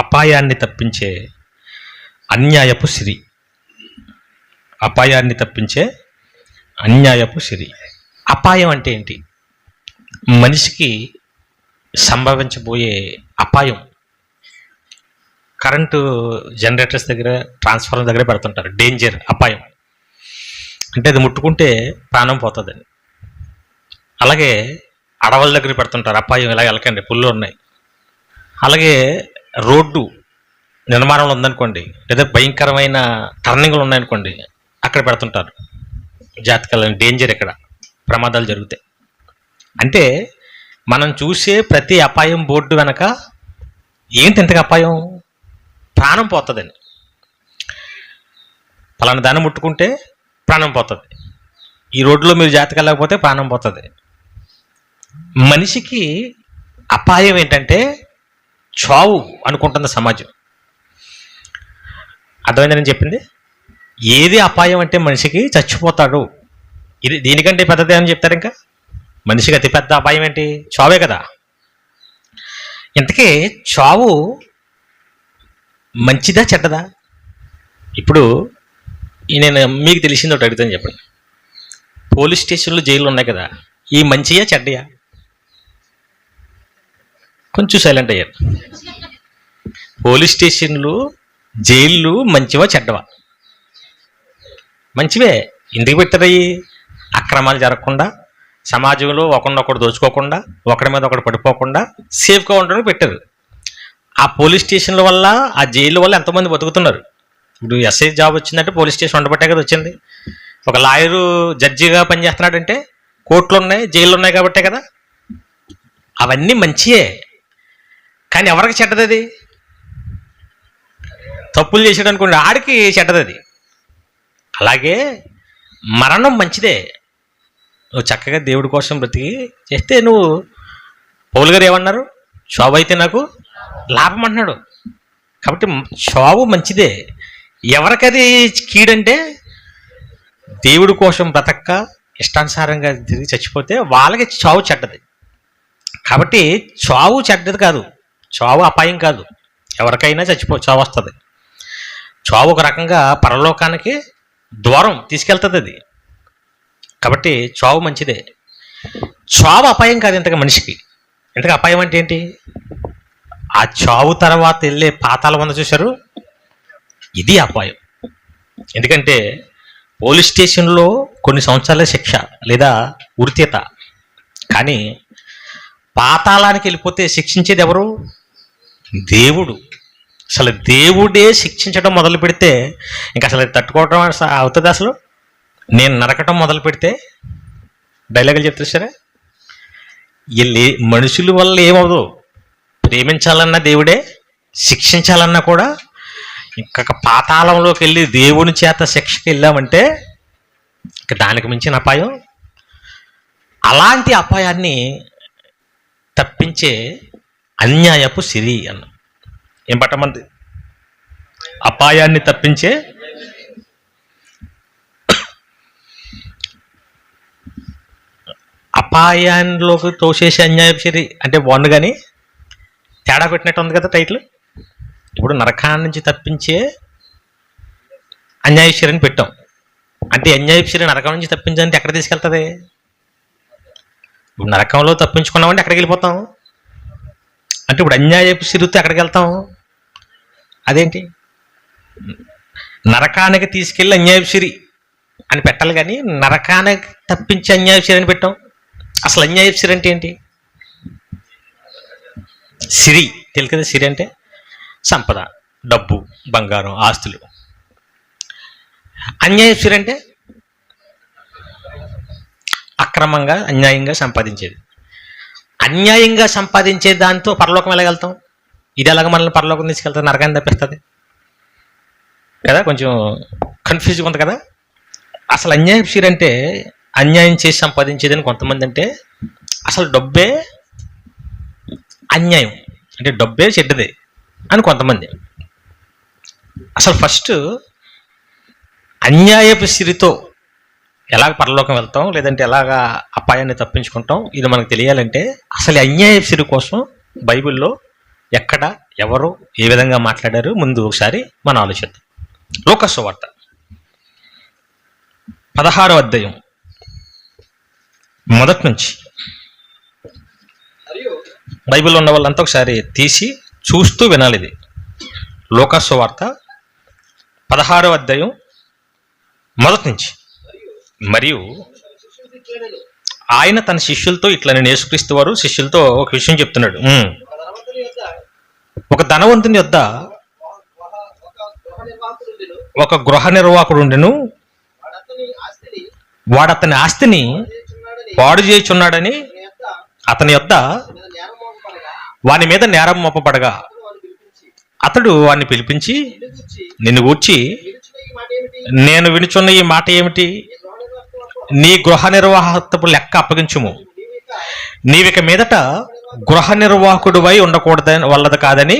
అపాయాన్ని తప్పించే అన్యాయపు సిరి. అపాయాన్ని తప్పించే అన్యాయపు సిరి. అపాయం అంటే ఏంటి? మనిషికి సంభవించబోయే అపాయం. కరెంటు జనరేటర్స్ దగ్గర, ట్రాన్స్ఫార్మర్ దగ్గర పెడుతుంటారు. డేంజర్, అపాయం అంటే అది ముట్టుకుంటే ప్రాణం పోతుందని. అలాగే అడవుల దగ్గర పెడుతుంటారు, అపాయం, ఇలా వెళ్ళకండి పుల్లు ఉన్నాయి. అలాగే రోడ్డు నిర్మాణంలో ఉందనుకోండి, లేదా భయంకరమైన టర్నింగ్లు ఉన్నాయనుకోండి, అక్కడ పెడుతుంటారు జాతకాలని. డేంజర్, ఇక్కడ ప్రమాదాలు జరుగుతాయి. అంటే మనం చూసే ప్రతి అపాయం బోర్డు వెనక ఏంటి? ఇంతగా అపాయం ప్రాణం పోతుందని. పలానా దాన్ని ముట్టుకుంటే ప్రాణం పోతుంది, ఈ రోడ్లో మీరు జాతకాలు లేకపోతే ప్రాణం పోతుంది. మనిషికి అపాయం ఏంటంటే చావు అనుకుంటుంది సమాజం. అర్థమైంది నేను చెప్పింది? ఏది అపాయం అంటే మనిషికి చచ్చిపోతాడు. ఇది దీనికంటే పెద్దదే అని చెప్తారు. ఇంకా మనిషికి అతిపెద్ద అపాయం ఏంటి? చావే కదా. ఇంతకీ చావు మంచిదా చెడ్డదా? ఇప్పుడు నేను మీకు తెలిసింది ఒకటి అడుగుతాను, చెప్పండి. పోలీస్ స్టేషన్లు, జైలు ఉన్నాయి కదా, ఈ మంచియా చెడ్డయా? కొంచెం సైలెంట్ అయ్యారు. పోలీస్ స్టేషన్లు, జైళ్ళు మంచివా చెడ్డవా? మంచివే. ఎందుకు పెట్టారయ్యి? అక్రమాలు జరగకుండా, సమాజంలో ఒకరినొకడు దోచుకోకుండా, ఒకరి మీద ఒకటి పడిపోకుండా సేఫ్గా ఉండడానికి పెట్టారు. ఆ పోలీస్ స్టేషన్ల వల్ల, ఆ జైలు వల్ల ఎంతోమంది బతుకుతున్నారు. ఇప్పుడు ఎస్ఐ జాబ్ వచ్చిందంటే పోలీస్ స్టేషన్ ఉండబట్టే కదా వచ్చింది. ఒక లాయరు జడ్జిగా పనిచేస్తున్నాడంటే కోర్టులు ఉన్నాయి, జైళ్ళు ఉన్నాయి కాబట్టే కదా. అవన్నీ మంచియే, కానీ ఎవరికి చెడ్డది? అది తప్పులు చేసాడు అనుకోండి, ఆడికి చెడ్డది అది. అలాగే మరణం మంచిదే. నువ్వు చక్కగా దేవుడి కోసం బ్రతికి చేస్తే, నువ్వు పౌలు గారు ఏమన్నారు? చావు అయితే నాకు లాభం అంటున్నాడు. కాబట్టి చావు మంచిదే. ఎవరికది కీడంటే దేవుడి కోసం బ్రతక్క ఇష్టానుసారంగా తిరిగి చచ్చిపోతే వాళ్ళకి చావు చెడ్డది. కాబట్టి చావు చెడ్డది కాదు, చావు అపాయం కాదు. ఎవరికైనా చావు వస్తుంది. చావు ఒక రకంగా పరలోకానికి ద్వారం తీసుకెళ్తుంది అది. కాబట్టి చావు మంచిదే. చావు అపాయం కాదు ఇంతగా మనిషికి. ఇంతగా అపాయం అంటే ఏంటి? ఆ చావు తర్వాత వెళ్ళే పాతాళం ఉంది చూశారు, ఇది అపాయం. ఎందుకంటే పోలీస్ స్టేషన్లో కొన్ని సంవత్సరాల శిక్ష లేదా ఉరితీత, కానీ పాతాళానికి వెళ్ళిపోతే శిక్షించేది ఎవరు? దేవుడు. అసలు దేవుడే శిక్షించడం మొదలు పెడితే ఇంకా అసలు తట్టుకోవడం అవుతుంది? అసలు నేను నరకటం మొదలు పెడితే డైలాగులు చెప్తారు సరే, మనుషుల వల్ల ఏమవుదు. ప్రేమించాలన్నా దేవుడే, శిక్షించాలన్నా కూడా. ఇంకా పాతాళంలోకి వెళ్ళి దేవుని చేత శిక్షకి వెళ్ళామంటే ఇక దానికి మించిన అపాయం. అలాంటి అపాయాన్ని తప్పించే అన్యాయపు సిరి అన్న. ఏం పట్టమంది? అపాయాన్ని తప్పించే అపాయంలోకి తోసేసే అన్యాయపు సిరి అంటే బాగుండు, కానీ తేడా పెట్టినట్టు ఉంది కదా టైటిల్. ఇప్పుడు నరకాన్ని నుంచి తప్పించే అన్యాయపు సిరిని పెట్టాం. అంటే అన్యాయపు సిరి నరకం నుంచి తప్పించాలంటే ఎక్కడ తీసుకెళ్తుంది? ఇప్పుడు నరకంలో తప్పించుకున్నామంటే ఎక్కడికి వెళ్ళిపోతాం? అంటే ఇప్పుడు అన్యాయపు సిరితో ఎక్కడికి వెళ్తాం? అదేంటి? నరకానికి తీసుకెళ్ళి అన్యాయపు సిరి అని పెట్టాలి, కానీ నరకానికి తప్పించి అన్యాయపు సిరి అని పెట్టాం. అసలు అన్యాయపు సిరి అంటే ఏంటి? సిరి తెలుసు కదా. సిరి అంటే సంపద, డబ్బు, బంగారం, ఆస్తులు. అన్యాయపు సిరి అంటే అక్రమంగా, అన్యాయంగా సంపాదించేది. అన్యాయంగా సంపాదించే దాంతో పరలోకం వెళ్ళగలుగుతాం? ఇది ఎలాగ మనల్ని పరలోకం తీసుకెళ్తుంది? నరకాన్ని తప్పిస్తుంది కదా. కొంచెం కన్ఫ్యూజ్గా ఉంది కదా. అసలు అన్యాయపు సిరి అంటే అన్యాయం చేసి సంపాదించేదని కొంతమంది అంటే, అసలు డబ్బే అన్యాయం అంటే డబ్బే చెడ్డదే అని కొంతమంది. అసలు ఫస్ట్ అన్యాయపు సిరితో ఎలాగ పరలోకం వెళ్తాం, లేదంటే ఎలాగా అపాయాన్ని తప్పించుకుంటాం, ఇది మనకు తెలియాలంటే అసలు అన్యాయపు సిరి కోసం బైబిల్లో ఎక్కడ, ఎవరు, ఏ విధంగా మాట్లాడారు ముందు ఒకసారి మనం ఆలోచిద్దాం. లూకా సువార్త 16వ అధ్యాయం మొదటి నుంచి. బైబిల్ ఉన్న వాళ్ళంతా ఒకసారి తీసి చూస్తూ వినాలి. ఇది లూకా సువార్త 16వ అధ్యాయం మొదటి నుంచి. మరియు ఆయన తన శిష్యులతో ఇట్లా, నేను యేసుక్రీస్తు వారు శిష్యులతో ఒక విషయం చెప్తున్నాడు. ఒక ధనవంతుని యొద్ద ఒక గృహ నిర్వాహకుడు ఉండెను. వాడు అతని ఆస్తిని పాడు చేయుచున్నాడని అతని యొద్ద వాని మీద నేరం మోపబడగా అతడు వాడిని పిలిపించి, నిన్ను గూర్చి నేను వినుచున్న ఈ మాట ఏమిటి? నీ గృహ నిర్వాహకపు లెక్క అప్పగించుము. నీవిక మీదట గృహ నిర్వాహకుడు వై ఉండకూడదని వల్లది కాదని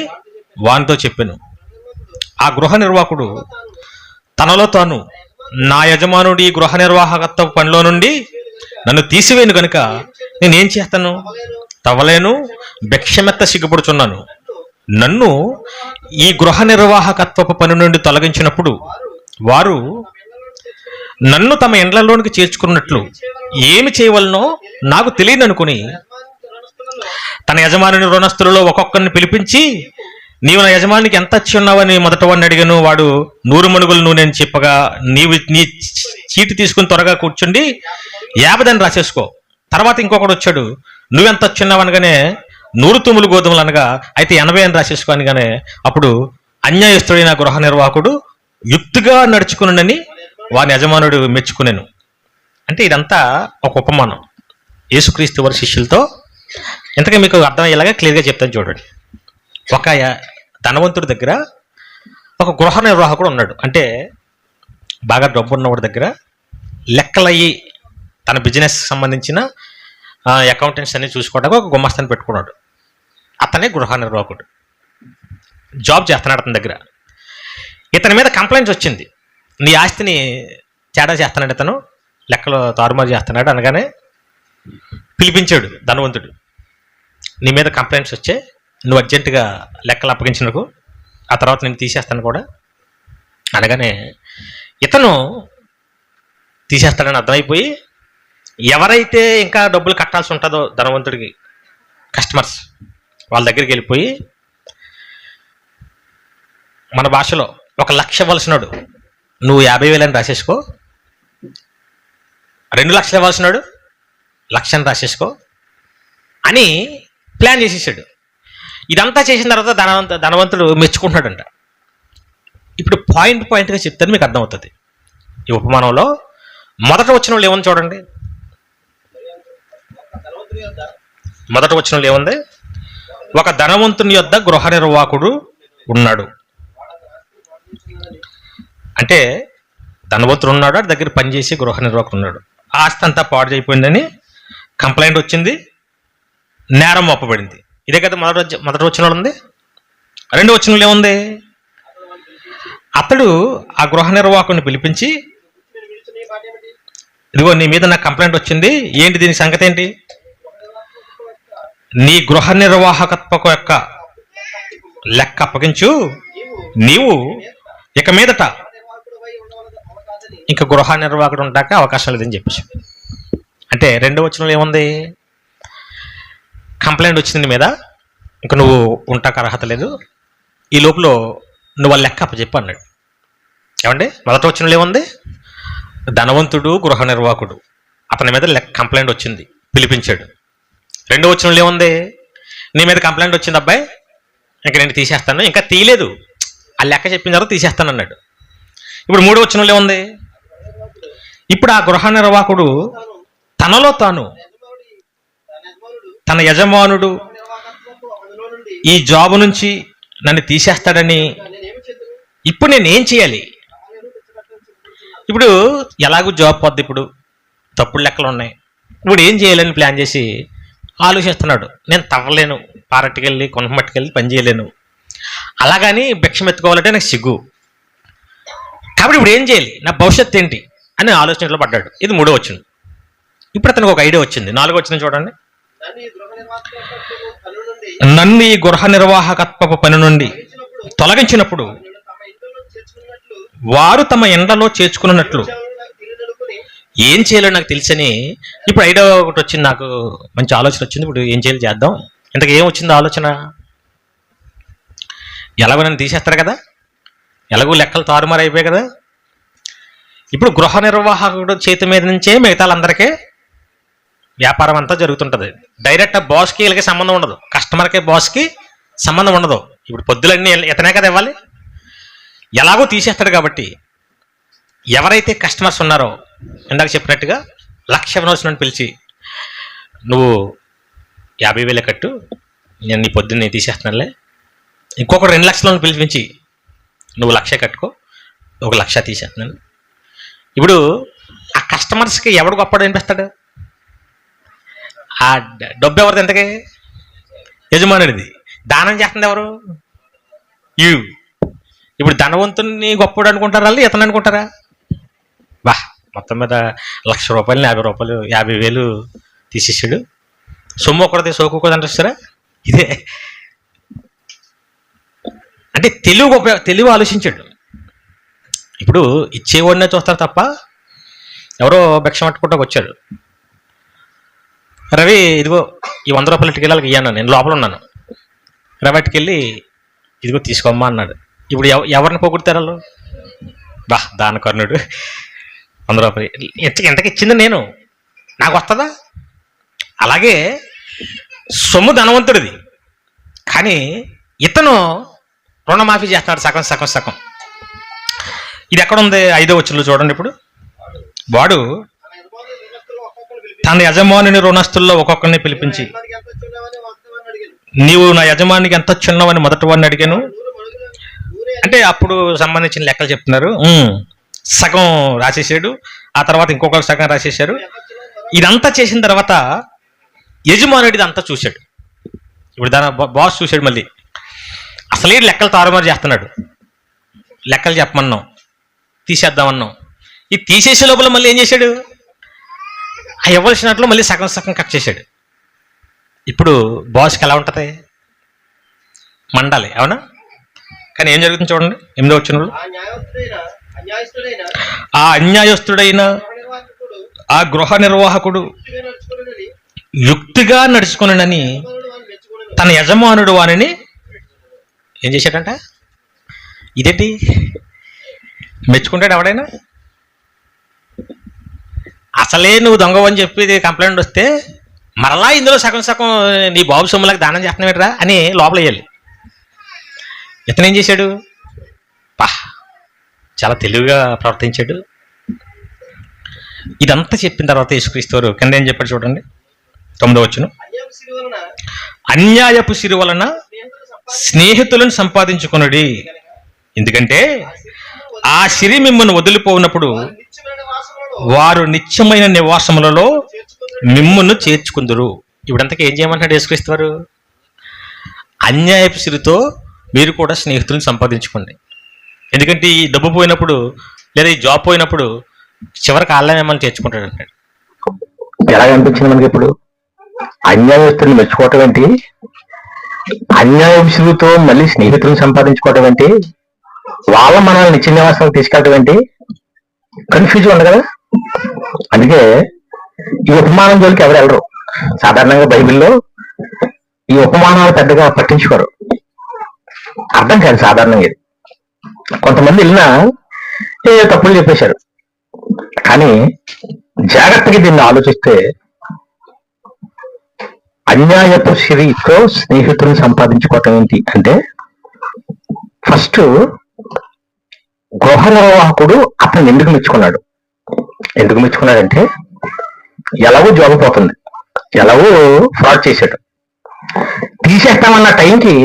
వానితో చెప్పాను. ఆ గృహ నిర్వాహకుడు తనలో తాను, నా యజమానుడి గృహ నిర్వాహకత్వ పనిలో నుండి నన్ను తీసివేయను కనుక నేనేం చేస్తాను? తవ్వలేను, భిక్షమెత్త సిగ్గుపడుచున్నాను. నన్ను ఈ గృహ నిర్వాహకత్వపు పని నుండి తొలగించినప్పుడు వారు నన్ను తమ ఇండ్లలోనికి చేర్చుకున్నట్లు ఏమి చేయవలనో నాకు తెలియదు అనుకుని తన యజమానుని రుణస్తులలో ఒక్కొక్కరిని పిలిపించి, నీవు నా యజమానికి ఎంత వచ్చి ఉన్నావని మొదట వాడిని అడిగాను. వాడు 100 మణుగులు నూనె అని చెప్పగా, నీ చీటి తీసుకుని త్వరగా కూర్చుండి 50 అని రాసేసుకో. తర్వాత ఇంకొకడు వచ్చాడు, నువ్వెంత వచ్చిన్నావు అనగానే 100 తుమ్ములు గోధుమలు అనగా, అయితే 80 అని రాసేసుకో అనగానే అప్పుడు అన్యాయస్తుడైన గృహ నిర్వాహకుడు యుక్తిగా నడుచుకున్నానని వాని యజమానుడు మెచ్చుకునేను. అంటే ఇదంతా ఒక ఉపమానం యేసుక్రీస్తు వారి శిష్యులతో. ఇంతగా మీకు అర్థమయ్యేలాగా క్లియర్గా చెప్తాను చూడండి. ఒక ధనవంతుడి దగ్గర ఒక గృహ నిర్వాహకుడు ఉన్నాడు. అంటే బాగా డబ్బు ఉన్నవాడి దగ్గర లెక్కలయ్యి తన బిజినెస్ సంబంధించిన అకౌంటెంట్స్ అన్ని చూసుకోవడానికి ఒక గుమస్తాన్ని పెట్టుకున్నాడు. అతనే గృహ నిర్వాహకుడు. జాబ్ చేస్తున్నాడు అతని దగ్గర. ఇతని మీద కంప్లైంట్స్ వచ్చింది, నీ ఆస్తిని తేడా చేస్తున్నాడు, ఇతను లెక్కలు తారుమారు చేస్తున్నాడు అనగానే పిలిపించాడు ధనవంతుడు. నీ మీద కంప్లైంట్స్ వచ్చే, నువ్వు అర్జెంటుగా లెక్కలు అప్పగించినకు, ఆ తర్వాత నేను తీసేస్తాను కూడా అనగానే ఇతను తీసేస్తాడని అర్థమైపోయి ఎవరైతే ఇంకా డబ్బులు కట్టాల్సి ఉంటుందో ధనవంతుడికి కస్టమర్స్ వాళ్ళ దగ్గరికి వెళ్ళిపోయి, మన భాషలో 1,00,000 ఇవ్వాల్సినాడు నువ్వు 50,000 అని రాసేసుకో, 2 లక్షలు ఇవ్వాల్సినాడు 1,00,000 అని రాసేసుకో అని ప్లాన్ చేసేసాడు. ఇదంతా చేసిన తర్వాత ధనవంతుడు మెచ్చుకుంటున్నాడంట. ఇప్పుడు పాయింట్గా చెప్తాను, మీకు అర్థమవుతుంది. ఈ ఉపమానంలో మొదట వచ్చిన వాళ్ళు ఏముంది చూడండి. మొదట వచ్చిన వాళ్ళు ఏముంది? ఒక ధనవంతుని యొద్ద గృహ నిర్వాహకుడు ఉన్నాడు. అంటే ధనవంతుడు ఉన్నాడు, ఆ దగ్గర పనిచేసి గృహ నిర్వాహకుడు ఉన్నాడు. ఆస్తి అంతా పాడు అయిపోయిందని కంప్లైంట్ వచ్చింది, నేరం మోపబడింది. ఇదే కదా మొదట వచ్చిన వాళ్ళు ఉంది. రెండో వచ్చిన వాళ్ళు ఏముంది? అతడు ఆ గృహ నిర్వాహకుడిని పిలిపించి, ఇదిగో నీ మీద నాకు కంప్లైంట్ వచ్చింది, ఏంటి దీని సంగతి ఏంటి? నీ గృహ నిర్వాహకత్వకు యొక్క లెక్క అప్పగించు, నీవు ఇక మీదట ఇంకా గృహ నిర్వాహకుడు ఉంటాక అవకాశం లేదని చెప్పేసి. అంటే రెండో వచనంలో ఏముంది? కంప్లైంట్ వచ్చింది మీద, ఇంకా నువ్వు ఉంటాక అర్హత లేదు, ఈ లోపల నువ్వు వాళ్ళ లెక్క అప్పచెప్పు అన్నాడు. ఏమండి? మొదట వచనంలో ఏముంది? ధనవంతుడు గృహ నిర్వాహకుడు, అతని మీద కంప్లైంట్ వచ్చింది, పిలిపించాడు. రెండో వచనంలో ఏముంది? నీ మీద కంప్లైంట్ వచ్చింది అబ్బాయి, ఇంకా నేను తీసేస్తాను, ఇంకా తీయలేదు, ఆ లెక్క చెప్పిన తర్వాత తీసేస్తాను అన్నాడు. ఇప్పుడు మూడో వచనంలో ఏముంది? ఇప్పుడు ఆ గృహ నిర్వాహకుడు తనలో తాను, తన యజమానుడు ఈ జాబు నుంచి నన్ను తీసేస్తాడని, ఇప్పుడు నేను ఏం చేయాలి? ఇప్పుడు ఎలాగూ జాబ్ పోద్ది, ఇప్పుడు తప్పుడు లెక్కలు ఉన్నాయి, ఇప్పుడు ఏం చేయాలని ప్లాన్ చేసి ఆలోచిస్తున్నాడు. నేను తవ్వలేను, పారట్టుకెళ్ళి కొనమట్టుకెళ్ళి పని చేయలేను, అలాగని భిక్షం ఎత్తుకోవాలంటే నాకు సిగ్గు, కాబట్టి ఇప్పుడు ఏం చేయాలి, నా భవిష్యత్తు ఏంటి అని ఆలోచనలో పడ్డాడు. ఇది మూడో వచ్చింది. ఇప్పుడు అతనికి ఒక ఐడియా వచ్చింది. నాలుగో వచ్చింది చూడండి. నన్ను ఈ గృహ నిర్వాహకత్వపు పని నుండి తొలగించినప్పుడు వారు తమ ఎండలో చేర్చుకున్నట్లు ఏం చేయాలో నాకు తెలుసని ఇప్పుడు ఐడియా ఒకటి వచ్చింది. నాకు మంచి ఆలోచన వచ్చింది. ఇప్పుడు ఏం చేయాలి చేద్దాం. ఇంతకు ఏం వచ్చింది ఆలోచన? ఎలాగో నన్ను తీసేస్తారు కదా, ఎలాగో లెక్కలు తారుమారు అయిపోయాయి కదా. ఇప్పుడు గృహ నిర్వాహకుడు చేతి మీద నుంచే మిగతా వాళ్ళందరికీ వ్యాపారం అంతా జరుగుతుంటుంది. డైరెక్ట్ బాస్కి వీళ్ళకి సంబంధం ఉండదు, కస్టమర్కి బాస్కి సంబంధం ఉండదు. ఇప్పుడు పొద్దులన్నీ ఇతనే కదా ఇవ్వాలి. ఎలాగో తీసేస్తాడు కాబట్టి ఎవరైతే కస్టమర్స్ ఉన్నారో ఇందాక చెప్పినట్టుగా 1,00,000 ఇవ్వనవలసిన పిలిచి, నువ్వు 50,000 కట్టు, నేను నీ పొద్దున్నే తీసేస్తున్నానులే. ఇంకొకరు 2 లక్షలను పిలిపించి, నువ్వు 1,00,000 కట్టుకో, ఒక 1,00,000 తీసేస్తున్నాను. ఇప్పుడు ఆ కస్టమర్స్కి ఎవడు గొప్పడు అనిపిస్తాడు? ఆ డబ్బు ఎవరిది? ఎంతకి? యజమానుడిది. దానం చేస్తుంది ఎవరు? ఇప్పుడు ధనవంతుని గొప్పడు అనుకుంటారా వాళ్ళు, ఇతను అనుకుంటారా? బా మొత్తం మీద 1,00,000 రూపాయలు 50 రూపాయలు 50,000 తీసేసాడు. సొమ్ము ఒకటిది సోకుకోదు అంటారా? ఇదే అంటే తెలివి ఆలోచించాడు. ఇప్పుడు ఇచ్చేవాడినే చూస్తారు తప్ప ఎవరో భిక్ష పట్టుకుంటూ వచ్చాడు. రవి ఇదిగో ఈ 100 రూపాయలు ఇటుకెళ్ళాలి ఇయ్యాను, నేను లోపల ఉన్నాను. రవి ఇటుకెళ్ళి ఇదిగో తీసుకోమ్మా అన్నాడు. ఇప్పుడు ఎవరిని పొగుడతారు వాళ్ళు? బా దానకర్ణుడు 100 రూపాయలు ఎంతకి ఇచ్చింది నేను, నాకు వస్తుందా? అలాగే సొమ్ము ధనవంతుడిది, కానీ ఇతను రుణమాఫీ చేస్తున్నాడు సగం సగం సగం. ఇది ఎక్కడుంది? 5వ వచనంలో చూడండి. ఇప్పుడు వాడు తన యజమానుని రుణస్తుల్లో ఒక్కొక్కరిని పిలిపించి, నీవు నా యజమానికి ఎంత చిన్నవని మొదటి వాడిని అడిగాను. అంటే అప్పుడు సంబంధించిన లెక్కలు చెప్తున్నారు. సగం రాసేసాడు, ఆ తర్వాత ఇంకొకరు సగం రాసేసారు. ఇదంతా చేసిన తర్వాత యజమానుడిది అంతా చూశాడు. ఇప్పుడు దాని బాస్ చూశాడు. మళ్ళీ అసలే లెక్కలు తారుమారు చేస్తున్నాడు. లెక్కలు చెప్పమన్నాం, తీసేద్దామన్నాం. ఇది తీసేసే లోపల మళ్ళీ ఏం చేశాడు? ఆ ఇవ్వాల్సినట్లు మళ్ళీ సగం సగం కట్ చేశాడు. ఇప్పుడు బాస్కి ఎలా ఉంటుంది? మండాలి, అవునా? కానీ ఏం జరుగుతుంది చూడండి. 8వ వచనంలో, ఆ అన్యాయస్తుడైన ఆ గృహ నిర్వాహకుడు యుక్తిగా నడుచుకునని తన యజమానుడు వానిని ఏం చేశాడంట? ఇదేంటి మెచ్చుకుంటాడు ఎవడైనా? అసలే నువ్వు దొంగవని చెప్పి కంప్లైంట్ వస్తే మరలా ఇందులో సగం సగం నీ బాబు సొమ్ములకు దానం చేస్తున్నావేట్రా అని లోపల వేయాలి. ఇతను ఏం చేశాడు? చాలా తెలివిగా ప్రవర్తించాడు. ఇదంతా చెప్పిన తర్వాత యేసుక్రీస్తు వారు కింద ఏం చెప్పాడు చూడండి. 9వ వచనం, అన్యాయపు సిరి వలన స్నేహితులను సంపాదించుకునుడి, ఎందుకంటే ఆ సిరి మిమ్మల్ని వదిలిపోయినప్పుడు వారు నిత్యమైన నివాసములలో మిమ్మును చేర్చుకుందురు. ఇప్పుడంతకీ ఏం చేయమంటాడు యేసుక్రీస్తు వారు? అన్యాయపు సిరితో మీరు కూడా స్నేహితులను సంపాదించుకోండి. ఎందుకంటే ఈ డబ్బు పోయినప్పుడు లేదా ఈ జాబ్ పోయినప్పుడు చివరికి ఆళ్ళ మిమ్మల్ని చేర్చుకుంటాడు అంటాడు. ఎలా అనిపించింది మనకి? ఇప్పుడు అన్యాయస్తుల్ని మెచ్చుకోవటం ఏంటి, అన్యాయస్తులతో మళ్ళీ స్నేహితులను సంపాదించుకోవటం ఏంటి, వాళ్ళ మనల్ని నిత్య నివాసాలకు తీసుకెళ్ళటం ఏంటి? కన్ఫ్యూజ్ ఉంది కదా. అందుకే ఈ ఉపమానం జోలికి ఎవరు వెళ్ళరు. సాధారణంగా బైబిల్లో ఈ ఉపమానాలు పెద్దగా పట్టించుకోరు, అర్థం కాదు సాధారణంగా. ఇది కొంతమంది వెళ్ళినా ఏ తప్పులు చెప్పేశారు. కానీ జాగ్రత్తగా దీన్ని ఆలోచిస్తే అన్యాయపు సిరితో స్నేహితులను సంపాదించుకోవటం ఏంటి అంటే, ఫస్ట్ గృహ నిర్వాహకుడు అతను ఎందుకు మెచ్చుకున్నాడంటే ఎలాగో జాబ్ పోతుంది, ఎలాగో ఫ్రాడ్ చేశాడు, తీసేస్తామన్న టైంకి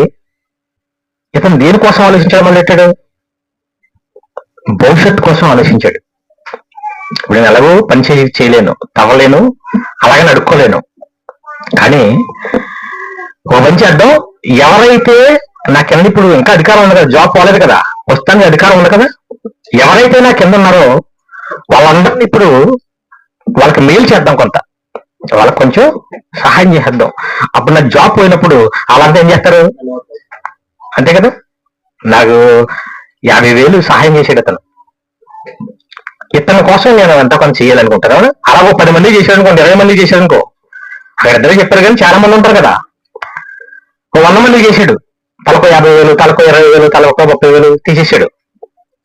ఇతను దేనికోసం ఆలోచించడం మొదలెట్టాడు? భవిష్యత్తు కోసం ఆలోచించాడు. ఇప్పుడు నేను ఎలాగో పని చేయలేను, తవ్వలేను, అలాగే నడుక్కోలేను, కానీ ఒక పని చేద్దాం, ఎవరైతే నా కింద ఇప్పుడు ఇంకా అధికారం ఉంది కదా, జాబ్ పోలేదు కదా, వస్తానికి అధికారం ఉంది కదా, ఎవరైతే నా కింద ఉన్నారో వాళ్ళందరినీ ఇప్పుడు వాళ్ళకి మేలు చేద్దాం కొంత. వాళ్ళకి కొంచెం సహాయం చేసేద్దాం. అప్పుడు నాకు జాబ్ పోయినప్పుడు వాళ్ళంతా ఏం చేస్తారు? అంతే కదా, నాకు 50,000 సహాయం చేసాడు అతను. ఇతని కోసం నేను అంతా కొంచెం చేయాలనుకుంటాను. అలాగో 10 మంది చేశాడు అనుకోండి, 20 మంది చేశాడు అనుకో, అక్కడ ఇద్దరు చెప్పారు కానీ చాలా మంది ఉంటారు కదా. 100 మంది చేశాడు, తలకు 50,000, తలకు 20,000, తలకు 30,000 తీసేసాడు.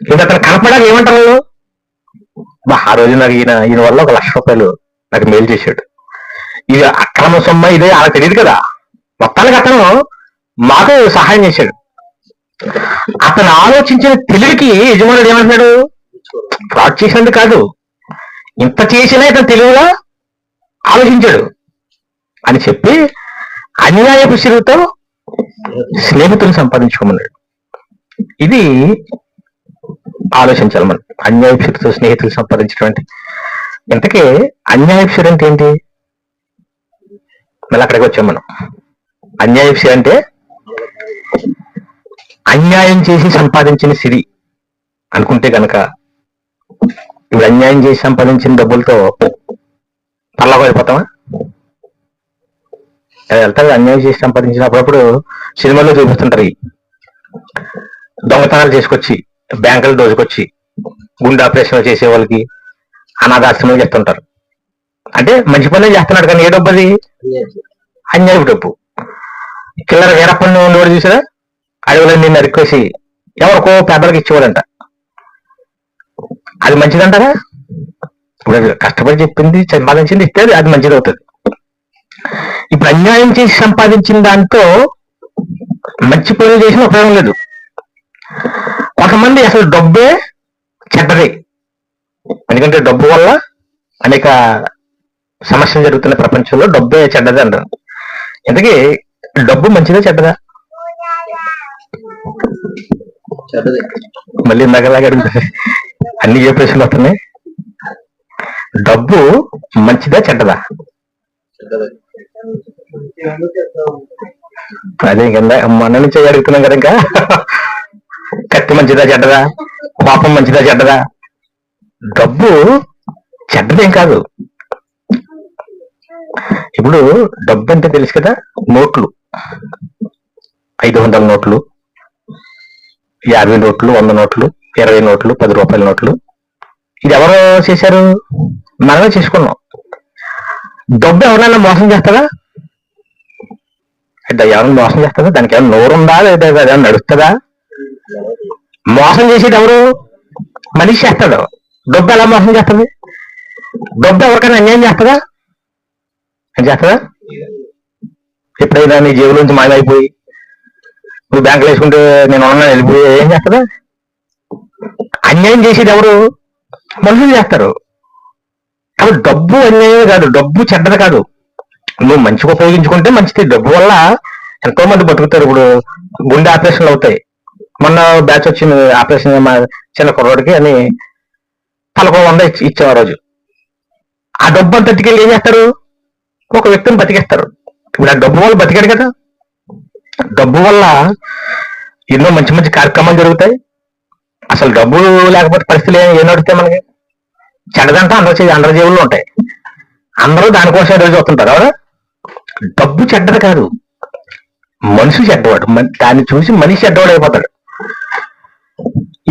ఇంకా అతను కనపడాలి ఏమంటారు? ఆ రోజు నాకు ఈయన వల్ల 1,00,000 రూపాయలు నాకు మేలు చేశాడు. ఇది అక్రమ సొమ్మ, ఇదే అలా తెలియదు కదా. మొత్తానికి అతను మాకు సహాయం చేశాడు. అతను ఆలోచించిన తెలివికి యజమానుడు ఏమంటున్నాడు? ఫ్రాడ్ చేసినందుకు కాదు, ఇంత చేసినా ఇతను తెలివిగా ఆలోచించాడు అని చెప్పి అన్యాయపు సిరుతో స్నేహితులు సంపాదించుకోమన్నాడు. ఇది ఆలోచించాలి మనం. అన్యాయపు సిరుతో స్నేహితులు సంపాదించడం అంటే, ఇంతకీ అన్యాయపు సిరి అంటే ఏంటి? మళ్ళీ అక్కడికి వచ్చాం మనం. అన్యాయపు సిరి అంటే అన్యాయం చేసి సంపాదించిన సిరి అనుకుంటే కనుక, ఇప్పుడు అన్యాయం చేసి సంపాదించిన డబ్బులతో పల్లకు వెళ్ళిపోతామా? వెళ్తారు. అన్యాయం చేసి సంపాదించిన అప్పుడప్పుడు సినిమాల్లో చూపిస్తుంటారు, దొంగతనాలు చేసుకొచ్చి బ్యాంకులు దోచుకొచ్చి గుండె ఆపరేషన్ చేసే వాళ్ళకి అనాథాశ్రమాలు చేస్తుంటారు. అంటే మంచి పనులు చేస్తున్నాడు కానీ ఏ డబ్బు అది? అన్యాయపు డబ్బు. కిల్లర వీరప్పని ఉండేవాడు చూసారా? అడవులన్నీ నరికేసి ఎవరికో పెద్దలకు ఇచ్చేవాడంట. అది మంచిదంటారా? ఇప్పుడు కష్టపడి చెప్పింది సంపాదించింది ఇస్తే అది మంచిది అవుతుంది. ఇప్పుడు అన్యాయం చేసి సంపాదించిన దాంతో మంచి పనులు చేసిన ఉపయోగం లేదు. కొంతమంది అసలు డబ్బే చెడ్డది, ఎందుకంటే డబ్బు వల్ల అనేక సమస్యలు జరుగుతున్న ప్రపంచంలో డబ్బే చెడ్డది అంటారు. ఇంతకీ డబ్బు మంచిదా చెడ్డదా? మళ్ళీ ఇందాకలాగా అడుగుతుంది, అన్ని ఏ ప్రశ్నలు వస్తున్నాయి. డబ్బు మంచిదా చెడ్డదా? అదే కింద మన నుంచి అడుగుతున్నాం కదా. ఇంకా కత్తి మంచిదా చెడ్డదా? కోపం మంచిదా చెడ్డదా? డబ్బు చెడ్డదేం కాదు. ఇప్పుడు డబ్బు అంటే తెలుసు కదా, నోట్లు, 500 నోట్లు, 50 నోట్లు, 100 నోట్లు, 20 నోట్లు, 10 రూపాయల నోట్లు. ఇది ఎవరు చేశారు? మనమే చేసుకున్నాం. డబ్బు ఎవరైనా మోసం చేస్తుందా? అంటే ఎవరైనా మోసం చేస్తుందా? దానికి ఏమైనా నోరుందా? లేదా ఏమైనా నడుస్తుందా? మోసం చేసేది ఎవరు? మనిషి చేస్తాడు. డబ్బు ఎలా మోసం చేస్తుంది? డబ్బు ఎవరికైనా అన్యాయం చేస్తుందా? ఏం చేస్తుందా? ఎప్పుడైనా నీ జేబులోంచి మాయమైపోయి నువ్వు బ్యాంకులో వేసుకుంటే నేను ఆన్లైన్ వెళ్ళిపోయి ఏం చేస్తుందా? అన్యాయం చేసేది ఎవరు? మనుషులు చేస్తారు. కాబట్టి డబ్బు అన్యాయం కాదు, డబ్బు చెడ్డది కాదు. నువ్వు మంచిగా ఉపయోగించుకుంటే మంచిది. డబ్బు వల్ల ఎంతో మంది బతుకుతారు. ఇప్పుడు గుండె ఆపరేషన్లు అవుతాయి. మొన్న బ్యాచ్ వచ్చింది ఆపరేషన్, మా చిన్న కుర్రోడికి అని తలకు 100 ఇచ్చాం ఆ రోజు. ఆ డబ్బు అంతా ఎత్తుకెళ్ళి ఏం చేస్తారు? ఒక వ్యక్తిని బతికేస్తారు. ఇప్పుడు ఆ డబ్బు వల్ల బతికాడు కదా. డబ్బు వల్ల ఎన్నో మంచి మంచి కార్యక్రమాలు జరుగుతాయి. అసలు డబ్బు లేకపోతే పరిస్థితులు ఏం నడుస్తాయి మనకి? చెడ్డదంతా అందరి జేబుల్లో ఉంటాయి. అందరూ దానికోసం ఎదురు చూస్తుంటారు. అవునా? డబ్బు చెడ్డది కాదు, మనిషి చెడ్డవాడు. దాన్ని చూసి మనిషి చెడ్డవాడు అయిపోతాడు.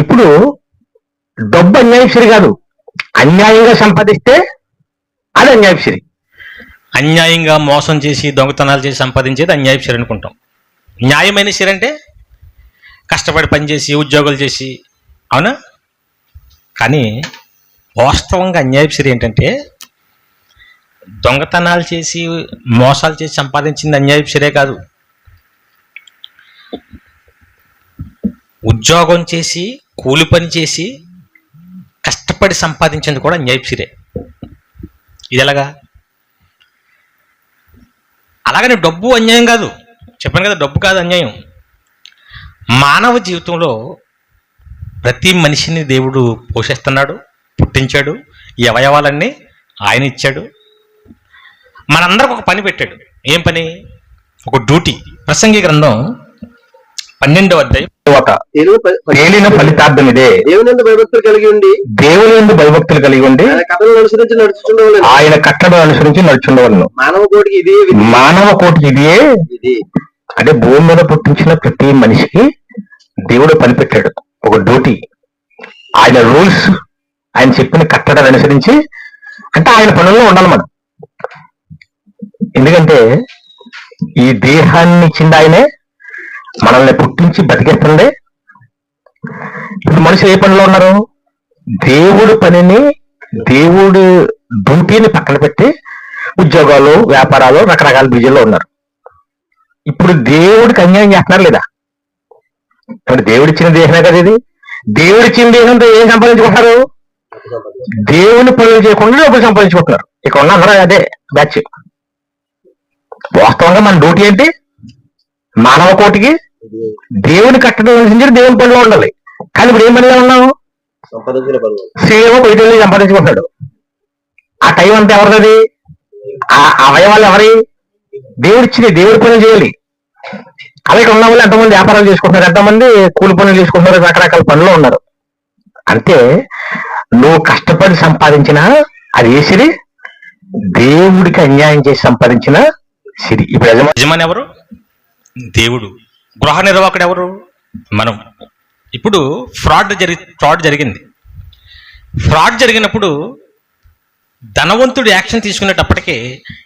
ఇప్పుడు డబ్బు అన్యాయశ్రీ కాదు, అన్యాయంగా సంపాదిస్తే అది అన్యాయశ్రీ. అన్యాయంగా మోసం చేసి దొంగతనాలు చేసి సంపాదించేది అన్యాయపు సిరి అనుకుంటాం. న్యాయమైన సిరి అంటే కష్టపడి పనిచేసి ఉద్యోగాలు చేసి, అవునా? కానీ వాస్తవంగా అన్యాయపు సిరి ఏంటంటే దొంగతనాలు చేసి మోసాలు చేసి సంపాదించింది అన్యాయపు సిరే కాదు. ఉద్యోగం చేసి కూలి పని చేసి కష్టపడి సంపాదించింది కూడా అన్యాయపు సిరే. ఇది ఎలాగా? అలాగని డబ్బు అన్యాయం కాదు, చెప్పాను కదా, డబ్బు కాదు అన్యాయం. మానవ జీవితంలో ప్రతి మనిషిని దేవుడు పోషిస్తున్నాడు, పుట్టించాడు. ఈ అవయవాలన్నీ ఆయన ఇచ్చాడు. మనందరికి ఒక పని పెట్టాడు. ఏం పని? ఒక డ్యూటీ. ప్రసంగి గ్రంథం 12వ అధ్యాయం ఒక తేలిన ఫలితార్థం ఇదే. దేవుని యందు భయభక్తులు కలిగి ఉండి దేవుని యందు భయభక్తులు కలిగి ఉండి ఆయన కథలను అనుసరించి నడుచుకుండవలను. ఆయన కట్టడం అనుసరించి నడుచుండవలను. మానవ కోటికి ఇదే విధి. మానవ కోటికి ఇదే ఇది అంటే భూమి మీద పుట్టించిన ప్రతి మనిషికి దేవుడు పనిపెట్టాడు ఒక డ్యూటీ. ఆయన రూల్స్, ఆయన చెప్పిన కట్టడాన్ని అనుసరించి అంటే ఆయన పనుల్లో ఉండాలి మనం. ఎందుకంటే ఈ దేహాన్ని ఇచ్చింది ఆయనే, మనల్ని పుట్టించి బతికేస్తుంది. ఇప్పుడు మనుషులు ఏ పనిలో ఉన్నారు? దేవుడి పనిని, దేవుడి డ్యూటీని పక్కన పెట్టి ఉద్యోగాలు, వ్యాపారాలు, రకరకాల బిజీలో ఉన్నారు. ఇప్పుడు దేవుడికి అన్యాయం చేస్తున్నారు లేదా? ఇప్పుడు దేవుడిచ్చిన దేహమే కదా ఇది. దేవుడిచ్చిన దేహంతో ఏం సంపాదించుకుంటారు? దేవుని పనులు చేయకుండా డబ్బులు సంపాదించుకుంటున్నారు. ఇక్కడ ఉన్న అందరూ అదే బ్యాచ్. వాస్తవంగా మన డ్యూటీ ఏంటి? మానవ కోటికి దేవుని కట్టడం అనుసరించి దేవుని పనిలో ఉండాలి. కానీ ఇప్పుడు ఏం పనిలో ఉన్నాము? సంపాదించిన పనులు. సేవ బయట సంపాదించుకుంటున్నాడు. ఆ టైం అంతా ఎవరిది? ఆ అవయవాలు ఎవరి? దేవుడిచ్చింది. దేవుడి పనులు చేయాలి. అలాగే ఉన్న వాళ్ళు ఎంతమంది వ్యాపారాలు చేసుకుంటున్నారు, ఎంతమంది కూలి పనులు చేసుకుంటున్నారు, రకరకాల పనులు ఉన్నారు. అంతే నువ్వు కష్టపడి సంపాదించిన అది ఏ సిరి? దేవుడికి అన్యాయం చేసి సంపాదించిన సిరి. ఇప్పుడు యజమాని ఎవరు? దేవుడు. గృహ నిర్వాహకుడు ఎవరు? మనం. ఇప్పుడు ఫ్రాడ్ జరిగింది. ఫ్రాడ్ జరిగినప్పుడు ధనవంతుడు యాక్షన్ తీసుకునేటప్పటికీ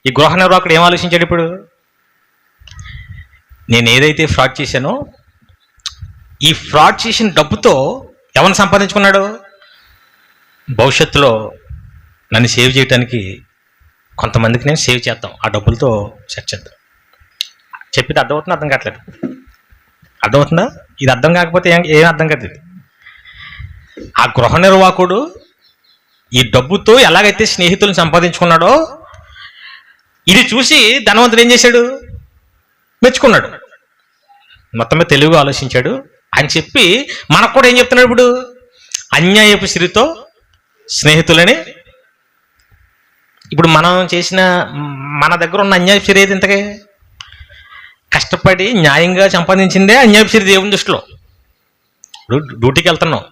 ఈ గృహ నిర్వాహకుడు ఏం ఆలోచించాడు? ఇప్పుడు నేను ఏదైతే ఫ్రాడ్ చేశానో ఈ ఫ్రాడ్ చేసిన డబ్బుతో ఎవరిని సంపాదించుకున్నాడు? భవిష్యత్తులో నన్ను సేవ్ చేయడానికి కొంతమందికి నేను సేవ్ చేద్దాం, ఆ డబ్బులతో సెట్ చేద్దాం. చెప్పింది అర్థమవుతుందా? అర్థం కావట్లేదు. అర్థమవుతుందా? ఇది అర్థం కాకపోతే ఏం అర్థం కాదు. ఇది ఆ గృహ నిర్వాహకుడు ఈ డబ్బుతో ఎలాగైతే స్నేహితులను సంపాదించుకున్నాడో ఇది చూసి ధనవంతుడు ఏం చేశాడు? మెచ్చుకున్నాడు. మొత్తం మీద తెలుగు ఆలోచించాడు అని చెప్పి మనకు కూడా ఏం చెప్తున్నాడు? ఇప్పుడు అన్యాయపు సిరితో స్నేహితులని. ఇప్పుడు మనం చేసిన మన దగ్గర ఉన్న అన్యాయపు సిరి ఏది? ఇంతకే కష్టపడి న్యాయంగా సంపాదించిందే అన్యాయపు సిరి దేవుని దృష్టిలో. ఇప్పుడు డ్యూటీకి వెళ్తున్నాం,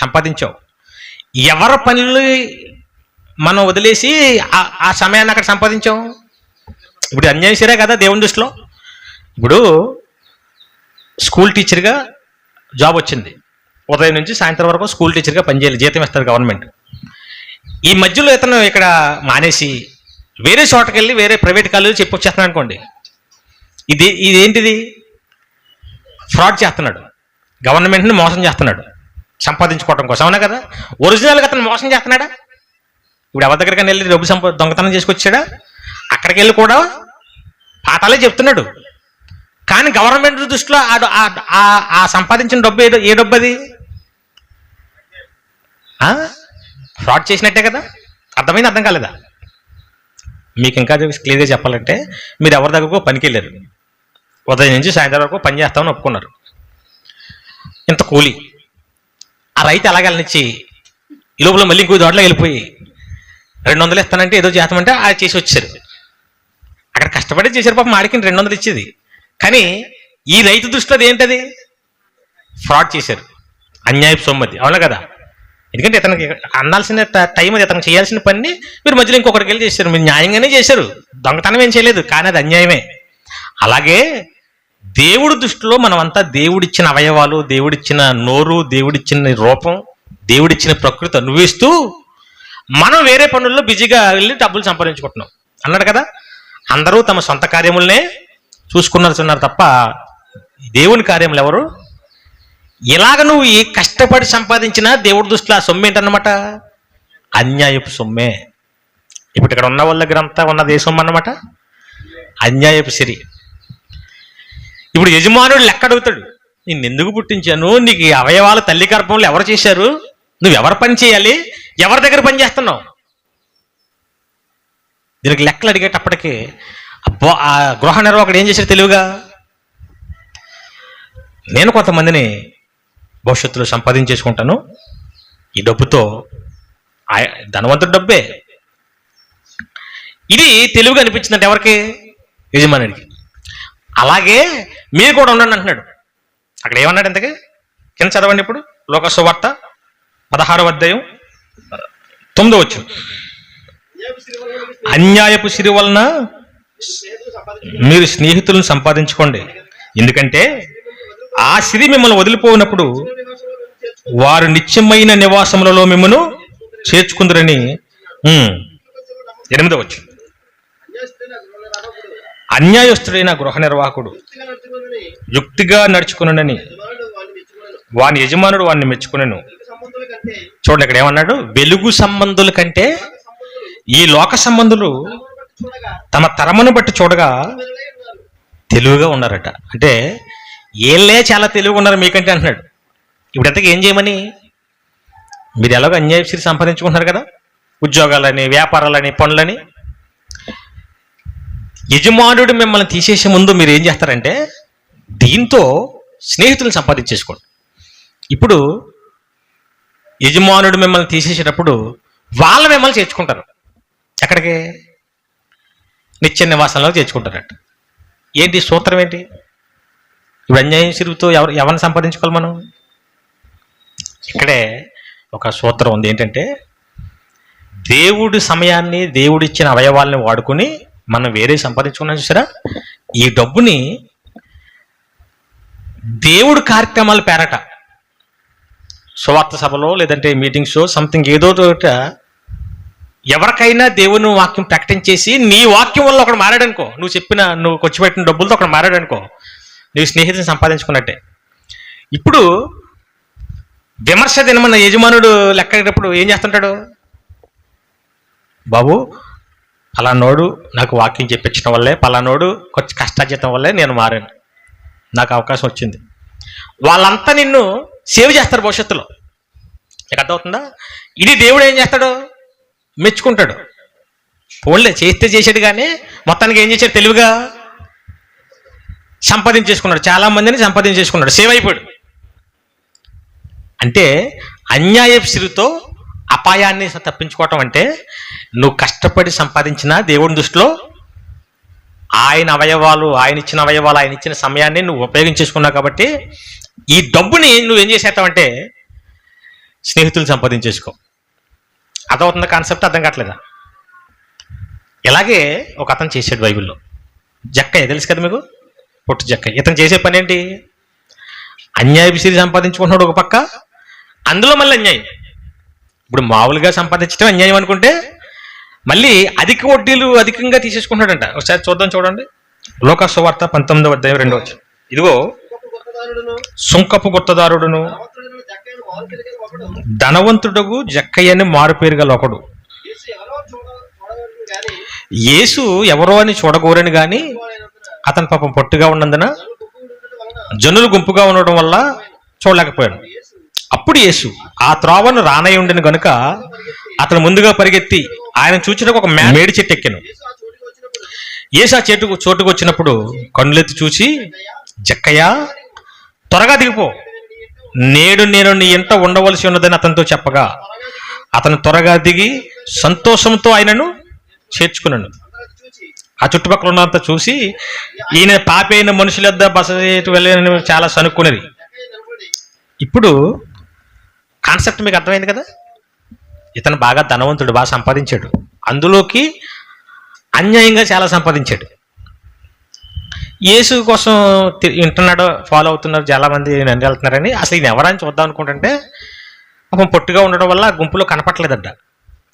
సంపాదించావు. ఎవరి పనులు మనం వదిలేసి ఆ సమయాన్ని అక్కడ సంపాదించాం. ఇప్పుడు అన్యాయం సిరే కదా దేవుని దృష్టిలో. ఇప్పుడు స్కూల్ టీచర్గా జాబ్ వచ్చింది. ఉదయం నుంచి సాయంత్రం వరకు స్కూల్ టీచర్గా పనిచేయాలి, జీతం ఇస్తారు గవర్నమెంట్. ఈ మధ్యలో ఇతను ఇక్కడ మానేసి వేరే చోటకి వెళ్ళి వేరే ప్రైవేట్ కాలేజీ చెప్పి వచ్చేస్తున్నాడు అనుకోండి. ఇదేంటిది? ఫ్రాడ్ చేస్తున్నాడు, గవర్నమెంట్ని మోసం చేస్తున్నాడు సంపాదించుకోవడం కోసం. అవునా కదా? ఒరిజినల్గా అతను మోసం చేస్తున్నాడా? ఇప్పుడు ఎవరి దగ్గరికి వెళ్ళి డబ్బు దొంగతనం చేసుకొచ్చాడా? అక్కడికి వెళ్ళి కూడా పాఠాలే చెప్తున్నాడు. కానీ గవర్నమెంట్ దృష్టిలో ఆ సంపాదించిన డబ్బు ఏ డబ్బు అది? ఫ్రాడ్ చేసినట్టే కదా. అర్థమైంది? అర్థం కాలేదా? మీకు ఇంకా క్లియర్గా చెప్పాలంటే మీరు ఎవరి దగ్గరకు పనికి వెళ్ళారు, ఉదయం నుంచి సాయంత్రం వరకు పని చేస్తామని ఒప్పుకున్నారు. ఇంత కూలి ఆ రైతు ఎలాగెళ్ళనిచ్చి ఈ లోపల మళ్ళీ ఇంకో దోటలో వెళ్ళిపోయి 200 ఇస్తానంటే ఏదో చేస్తామంటే అది చేసి వచ్చారు. అక్కడ కష్టపడి చేశారు పాపం, ఆడికి 200 ఇచ్చేది. కానీ ఈ రైతు దృష్టిలో అది ఏంటది? ఫ్రాడ్ చేశారు, అన్యాయపు సొమ్మది. అవునా కదా? ఎందుకంటే ఇతనికి అన్నాల్సిన టైం అది, ఇతను చేయాల్సిన పని మీరు మధ్యలో ఇంకొకరికి వెళ్ళి చేశారు. మీరు న్యాయంగానే చేశారు, దొంగతనం ఏం చేయలేదు, కానీ అది అన్యాయమే. అలాగే దేవుడి దృష్టిలో మనమంతా దేవుడిచ్చిన అవయవాలు, దేవుడిచ్చిన నోరు, దేవుడిచ్చిన రూపం, దేవుడిచ్చిన ప్రకృతి అనుభవిస్తూ మనం వేరే పనుల్లో బిజీగా వెళ్ళి డబ్బులు సంపాదించుకుంటున్నాం అన్నాడు కదా. అందరూ తమ సొంత కార్యములనే చూసుకున్నారు తప్ప దేవుని కార్యములు ఎవరు? ఇలాగ నువ్వు ఈ కష్టపడి సంపాదించిన దేవుడి దృష్టిలో ఆ సొమ్ము ఏంటన్నమాట? అన్యాయపు సొమ్మే. ఇప్పుడు ఇక్కడ ఉన్న వాళ్ళ దగ్గర అంతా ఉన్నది ఏ సొమ్ము అన్నమాట? అన్యాయపు సిరి. ఇప్పుడు యజమానుడు లెక్క అడుగుతాడు, నిన్ను ఎందుకు పుట్టించాను, నీకు ఈ అవయవాల తల్లి గర్భంలో ఎవరు చేశారు, నువ్వు ఎవరు పని చేయాలి, ఎవరి దగ్గర పని చేస్తున్నావు? దీనికి లెక్కలు అడిగేటప్పటికి అబ్బో ఆ గృహ నిర్వాహకుడు ఏం చేశాడు తెలివిగా, నేను కొంతమందిని భవిష్యత్తులో సంపాదించేసుకుంటాను, ఈ డబ్బుతో ధనవంతుడి డబ్బే. ఇది తెలివిగా అనిపించిందంటే ఎవరికి? యజమానుడికి. అలాగే మీరు కూడా ఉండండి అంటున్నాడు. అక్కడ ఏమన్నాడు ఇంతకీ? కింద చదవండి ఇప్పుడు. లోక సువార్త 16వ అధ్యాయం 9వ వచనం. అన్యాయపు సిరి వలన మీరు స్నేహితులను సంపాదించుకోండి, ఎందుకంటే ఆ సిరి మిమ్మల్ని వదిలిపోయినప్పుడు వారు నిత్యమైన నివాసములలో మిమ్మల్ని చేర్చుకుందరని. 8వ వచనం. అన్యాయస్తుడైన గృహ నిర్వాహకుడు యుక్తిగా నడుచుకునని వాని యజమానుడు వాడిని మెచ్చుకునను. చూడండి ఇక్కడ ఏమన్నాడు? వెలుగు సంబంధుల కంటే ఈ లోక సంబంధులు తమ తరమును బట్టి చూడగా తెలివిగా ఉన్నారట. అంటే ఏళ్ళే చాలా తెలివిగా ఉన్నారు మీకంటే అంటున్నాడు. ఇప్పుడు ఎంతకు ఏం చేయమని? మీరు ఎలాగో అన్యాయశ్రీ సంపాదించుకుంటున్నారు కదా, ఉద్యోగాలని, వ్యాపారాలని, పనులని. యజమానుడు మిమ్మల్ని తీసేసే ముందు మీరు ఏం చేస్తారంటే దీంతో స్నేహితులను సంపాదించేసుకోండి. ఇప్పుడు యజమానుడు మిమ్మల్ని తీసేసేటప్పుడు వాళ్ళు మిమ్మల్ని చేర్చుకుంటారు. ఎక్కడికి? నిత్య నివాసంలో చేర్చుకుంటారట. ఏంటి సూత్రం ఏంటి? ఇప్పుడు అన్యాయం సిరుగుతో ఎవరిని సంపాదించుకోవాలి మనం? ఇక్కడే ఒక సూత్రం ఉంది. ఏంటంటే దేవుడి సమయాన్ని, దేవుడిచ్చిన అవయవాల్ని వాడుకుని మనం వేరే సంపాదించుకున్నాం చూసారా, ఈ డబ్బుని దేవుడు కార్యక్రమాల పేరట, సువార్త సభలో లేదంటే మీటింగ్స్ సంథింగ్ ఏదో ఒకట ఎవరికైనా దేవుని వాక్యం ప్రకటించేసి నీ వాక్యం వల్ల ఒకడు మారాడనుకో, నువ్వు ఖర్చు పెట్టిన డబ్బులతో ఒకడు మారాడనుకో, నీ స్నేహితుని సంపాదించుకున్నట్టే. ఇప్పుడు విమర్శ దినమన్న యజమానుడు లెక్కటప్పుడు ఏం చేస్తుంటాడు? బాబు పలానోడు నాకు వాక్యం చెప్పించడం వల్లే, పలానోడు కొంచెం కష్టార్జితం వల్లే నేను మారాను, నాకు అవకాశం వచ్చింది. వాళ్ళంతా నిన్ను సేవ్ చేస్తారు భవిష్యత్తులో. మీకు అర్థమవుతుందా? ఇది దేవుడు ఏం చేస్తాడు? మెచ్చుకుంటాడు. పోన్లే చేస్తే చేసాడు, కానీ మొత్తానికి ఏం చేశాడు? తెలివిగా సంపాదించేసుకున్నాడు, చాలా మందిని సంపాదించేసుకున్నాడు, సేవ్ అయిపోయాడు. అంటే అన్యాయపు సిరితో అపాయాన్ని తప్పించుకోవటం అంటే నువ్వు కష్టపడి సంపాదించిన దేవుని దృష్టిలో ఆయన అవయవాలు, ఆయన ఇచ్చిన సమయాన్ని నువ్వు ఉపయోగించేసుకున్నావు. కాబట్టి ఈ డబ్బుని నువ్వేం చేసేస్తావంటే స్నేహితులు సంపాదించేసుకో. అర్థమవుతుంది కాన్సెప్ట్? అర్థం కావట్లేదా? ఇలాగే ఒక అతను చేసాడు బైబిల్లో. జక్కయ్య తెలుసు కదా మీకు, పొట్టు జక్కయ్య. ఇతను చేసే పని ఏంటి? అన్యాయపు సిరి సంపాదించుకుంటున్నాడు ఒక పక్క, అందులో మళ్ళీ అన్యాయం. ఇప్పుడు మామూలుగా సంపాదించడం అన్యాయం అనుకుంటే మళ్ళీ అధిక వడ్డీలు అధికంగా తీసేసుకుంటున్నాడంట. ఒకసారి చూడండి. లోక సువార్త 19వ అధ్యాయం 2వ వచనం. ఇదిగో సుంకపు గుత్తదారుడును ధనవంతుడుగు జక్కయ్యని మారు పేరు గల ఒకడు యేసు ఎవరో అని చూడగోరని గాని అతని పాపం పొట్టుగా ఉన్నందున జనులు గుంపుగా ఉండడం వల్ల చూడలేకపోయాడు. అప్పుడు యేసు ఆ త్రోవను రానై ఉండిన గనుక అతను ముందుగా పరిగెత్తి ఆయన చూచిన ఒక మేడి చెట్టు ఎక్కాను. యేసు ఆ చోటుకు వచ్చినప్పుడు కన్నులెత్తి చూసి, జక్కయ్య త్వరగా దిగిపో, నేడు నేను నీ ఇంట ఉండవలసి ఉన్నదని అతనితో చెప్పగా అతను త్వరగా దిగి సంతోషంతో ఆయనను చేర్చుకున్నాను. ఆ చుట్టుపక్కల ఉన్నంత చూసి ఈయన పాపైన మనుషుల వద్ద బస వెళ్ళని చాలా సనుక్కునేది. ఇప్పుడు కాన్సెప్ట్ మీకు అర్థమైంది కదా? ఇతను బాగా ధనవంతుడు, బాగా సంపాదించాడు, అందులోకి అన్యాయంగా చాలా సంపాదించాడు. యేసు కోసం వింటున్నాడు, ఫాలో అవుతున్నారు చాలామంది, నన్ను వెళ్తున్నారని. అసలు ఈయన ఎవరని చూద్దాం అనుకుంటుంటే పాపం పొట్టుగా ఉండడం వల్ల గుంపులో కనపట్లేదంట.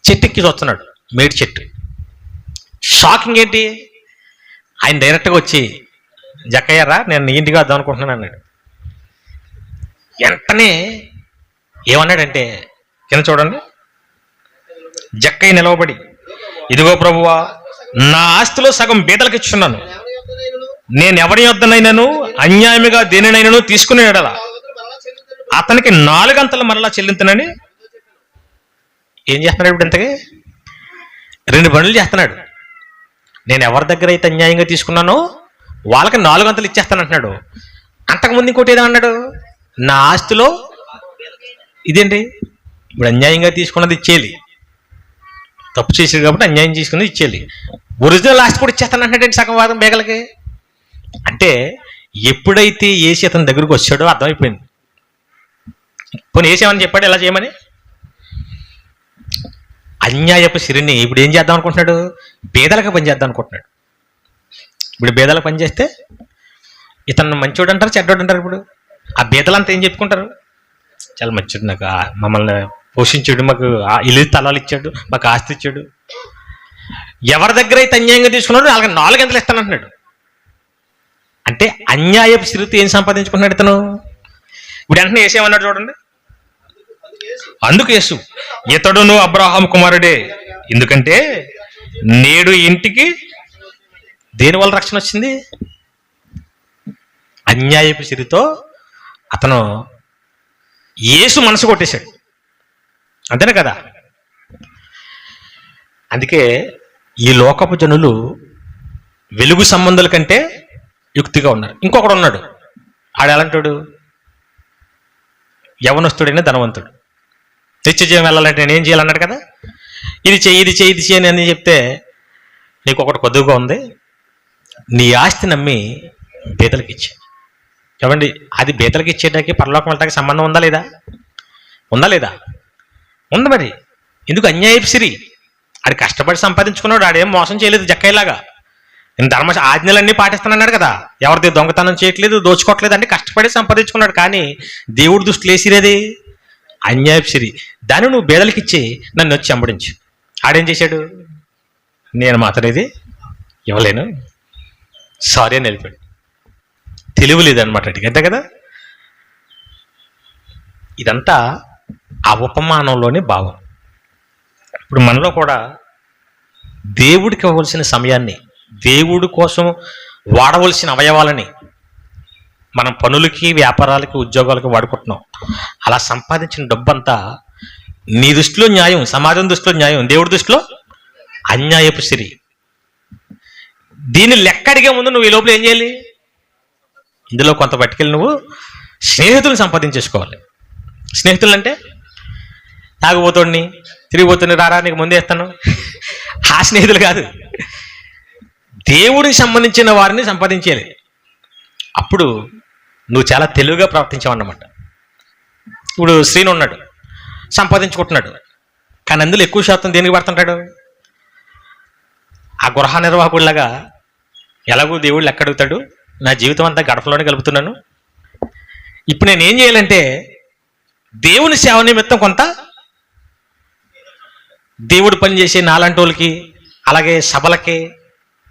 చెట్టు ఎక్కి చూస్తున్నాడు, మేడి చెట్టు. షాకింగ్ ఏంటి? ఆయన డైరెక్ట్గా వచ్చి, జక్కయ్యరా నేను నీ ఇంటికి వద్దాం అనుకుంటున్నాను అన్నాడు. వెంటనే ఏమన్నాడంటే కింద చూడండి, జక్కయ్య నిలవబడి, ఇదిగో ప్రభువా, నా ఆస్తిలో సగం బీదలకు ఇచ్చున్నాను, నేను ఎవరి యొద్దనైనాను అన్యాయముగా దేనినైనాను తీసుకునే ఎడల అతనికి 4 అంతలు మరలా చెల్లింతనని ఏం చేస్తున్నాడు? ఇప్పుడు ఇంతకీ 2 పనులు చేస్తున్నాడు. నేను ఎవరి దగ్గర అయితే అన్యాయంగా తీసుకున్నానో వాళ్ళకి 4 అంతలు ఇచ్చేస్తాను అంటున్నాడు. అంతకుముందు ఇంకోటి ఏదో అన్నాడు, నా ఆస్తిలో ఇదేంటి, ఇప్పుడు అన్యాయంగా తీసుకున్నది ఇచ్చేయాలి, తప్పు చేసేది కాబట్టి అన్యాయం తీసుకున్నది ఇచ్చేయాలి, ఒరిజినల్ ఆస్తి కూడా ఇచ్చేస్తాను అంటున్నాడు సగం వాదం బేగలకి. అంటే ఎప్పుడైతే ఏసి అతని దగ్గరకు వచ్చాడో అర్థమైపోయింది. పోనీ ఏసేమని చెప్పాడు ఎలా చేయమని. అన్యాయపు సిరిని ఇప్పుడు ఏం చేద్దాం అనుకుంటున్నాడు? బేదలకు పని చేద్దాం అనుకుంటున్నాడు. ఇప్పుడు బేదలకు పని చేస్తే ఇతను మంచోడు అంటారు, చెడ్డోడు అంటారు. ఇప్పుడు ఆ బేదలంతా ఏం చెప్పుకుంటారు? చాలా మంచోడు, నాకు మమ్మల్ని పోషించాడు, మాకు ఇల్లు స్థలాలు ఇచ్చాడు, మాకు ఆస్తి ఇచ్చాడు. ఎవరి దగ్గర అయితే అన్యాయంగా తీసుకున్నాడు వాళ్ళకి 4 గంటలు ఇస్తానంటున్నాడు. అంటే అన్యాయపు సిరితో ఏం సంపాదించుకున్నాడు ఇతను? ఇప్పుడు వెంటనే ఏసేమన్నాడు చూడండి. అందుకు యేసు, ఇతడును అబ్రాహాం కుమారుడే, ఎందుకంటే నేడు ఇంటికి దేని వల్ల రక్షణ వచ్చింది? అన్యాయపు సిరితో అతను యేసు మనసు కొట్టేశాడు. అంతేనే కదా? అందుకే ఈ లోకపు జనులు వెలుగు సంబంధాల కంటే యుక్తిగా ఉన్నారు. ఇంకొకడు ఉన్నాడు, ఆడు ఎలాంటాడు? యవనస్తుడైన ధనవంతుడు. నిత్యజీవం వెళ్ళాలంటే నేనేం చేయాలన్నాడు కదా, ఇది చెయ్యి ఇది చెయ్యి ఇది చేయని అని చెప్తే, నీకు ఒకటి కొద్దుగా ఉంది, నీ ఆస్తి నమ్మి బేదలకు ఇచ్చే. చూడండి, అది బేదలకు ఇచ్చేటానికి పరలోకం వెళ్ళటానికి సంబంధం ఉందా లేదా? ఉందా లేదా? ఉంది. మరి ఎందుకు అన్యాయపు సిరి? ఆడు కష్టపడి సంపాదించుకున్నాడు, ఆడేం మోసం చేయలేదు జక్కయ్యలాగా. నేను ధర్మ ఆజ్ఞలన్నీ పాటిస్తానన్నాడు కదా, ఎవరిది దొంగతనం చేయట్లేదు, దోచుకోవట్లేదు, అంటే కష్టపడి సంపాదించుకున్నాడు. కానీ దేవుడి దృష్టిలో వేసిరేది అన్యాయపు సిరి. దాన్ని నువ్వు బేదలకి ఇచ్చి నన్ను వచ్చి చంపడించు. ఆడేం చేశాడు? నేను మాత్రం ఇది ఇవ్వలేను, సారీ అని వెళ్ళిపోయాడు. తెలివి లేదనమాట అడిగి, అంతే కదా? ఇదంతా ఆ ఉపమానంలోని భావం. ఇప్పుడు మనలో కూడా దేవుడికి ఇవ్వవలసిన సమయాన్ని, దేవుడి కోసం వాడవలసిన అవయవాలని మనం పనులకి, వ్యాపారాలకి, ఉద్యోగాలకి వాడుకుంటున్నాం. అలా సంపాదించిన డబ్బంతా నీ దృష్టిలో న్యాయం, సమాజం దృష్టిలో న్యాయం, దేవుడి దృష్టిలో అన్యాయపు సిరి. దీన్ని లెక్క అడిగే ముందు నువ్వు ఈ లోపల ఏం చేయాలి? ఇందులో కొంత పట్టుకెళ్ళి నువ్వు స్నేహితులను సంపాదించేసుకోవాలి. స్నేహితులు అంటే తాగుబోతోడిని, తిరిగిపోతుని, రారా నీకు ముందే ఇస్తాను, ఆ స్నేహితులు కాదు, దేవుడికి సంబంధించిన వారిని సంపాదించేయాలి. అప్పుడు నువ్వు చాలా తెలివిగా ప్రవర్తించావన్నమాట. ఇప్పుడు శ్రీను ఉన్నాడు, సంపాదించుకుంటున్నాడు, కానీ అందులో ఎక్కువ శాతం దేనికి పడుతుంటాడు? ఆ గృహ నిర్వాహకుడిలాగా ఎలాగో దేవుడు లెక్క అడుగుతాడు, నా జీవితం అంతా గడపలోనే గలుపుతున్నాను, ఇప్పుడు నేను ఏం చేయాలంటే దేవుని సేవ నిమిత్తం కొంత దేవుడు పనిచేసే నాలాంటి వాళ్ళకి, అలాగే సభలకి,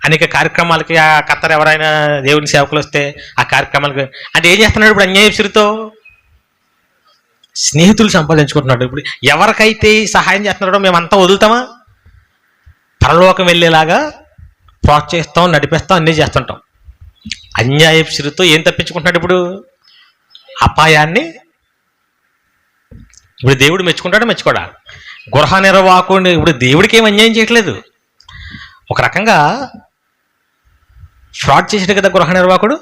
అనేక కార్యక్రమాలకి, ఆ కత్తర్ ఎవరైనా దేవుని సేవకులు వస్తే ఆ కార్యక్రమాలకి, అంటే ఏం చేస్తున్నాడు? ఇప్పుడు అన్యాయపురితో స్నేహితులు సంపాదించుకుంటున్నాడు. ఇప్పుడు ఎవరికైతే సహాయం చేస్తున్నాడో మేమంతా వదులుతామా? పరలోకం వెళ్ళేలాగా ప్రోత్సహిస్తాం, నడిపిస్తాం, అన్నీ చేస్తుంటాం. అన్యాయపురితో ఏం తప్పించుకుంటున్నాడు? ఇప్పుడు అపాయాన్ని. ఇప్పుడు దేవుడు మెచ్చుకుంటాడా మెచ్చుకోడా? గృహ నిర్వాహకుడిని ఇప్పుడు దేవుడికి ఏం అన్యాయం చేయట్లేదు, ఒక రకంగా ఫ్రాడ్ చేసాడు కదా గృహ నిర్వాహకుడు.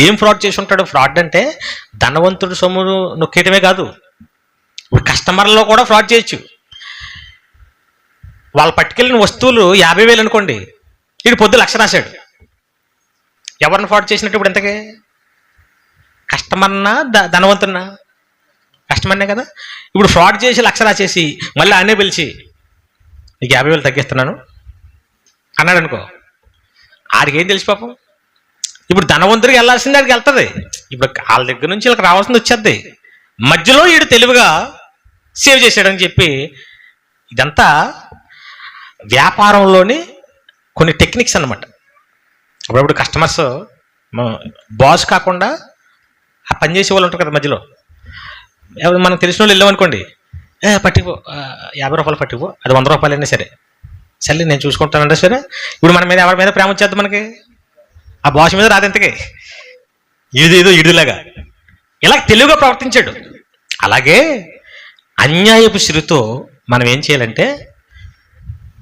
ఏం ఫ్రాడ్ చేసి ఉంటాడు? ఫ్రాడ్ అంటే ధనవంతుడు సొమ్మును నొక్కేయటమే కాదు, ఇప్పుడు కస్టమర్లలో కూడా ఫ్రాడ్ చేయొచ్చు. వాళ్ళు పట్టుకెళ్ళిన వస్తువులు 50,000 అనుకోండి, వీడు పొద్దు 1,00,000 రాశాడు. ఎవరిని ఫ్రాడ్ చేసినట్టు ఇప్పుడు ఎంతకే? కస్టమర్నా ధనవంతున్నా? కస్టమర్నే కదా. ఇప్పుడు ఫ్రాడ్ చేసి 1,00,000 రాసేసి మళ్ళీ ఆయనే పిలిచి నీకు 50,000 తగ్గిస్తున్నాను అన్నాడు అనుకో, ఆడికి ఏం తెలిసి పాపం. ఇప్పుడు ధనవంతుడికి వెళ్ళాల్సింది ఆడికి వెళ్తుంది, ఇప్పుడు వాళ్ళ దగ్గర నుంచి వీళ్ళకి రావాల్సింది వచ్చేద్ది. మధ్యలో వీడు తెలివిగా సేవ్ చేశాడని చెప్పి, ఇదంతా వ్యాపారంలోని కొన్ని టెక్నిక్స్ అన్నమాట. అప్పుడప్పుడు కస్టమర్స్ బాస్ కాకుండా ఆ పనిచేసే వాళ్ళు ఉంటారు కదా మధ్యలో, ఎవరు మనకు తెలిసిన వాళ్ళు వెళ్ళామనుకోండి, పట్టిపో 50 రూపాయలు పట్టిపో, అది 100 రూపాయలు అయినా సరే, సరే నేను చూసుకుంటానంటే సరే. ఇప్పుడు మన మీద ఎవరి మీద ప్రేమ వచ్చేద్ది మనకి? ఆ బాస్ మీద రాదు ఎంతకి, ఇదేదో ఇడులాగా ఇలా తెలివిగా ప్రవర్తించాడు. అలాగే అన్యాయపు సిరితో మనం ఏం చేయాలంటే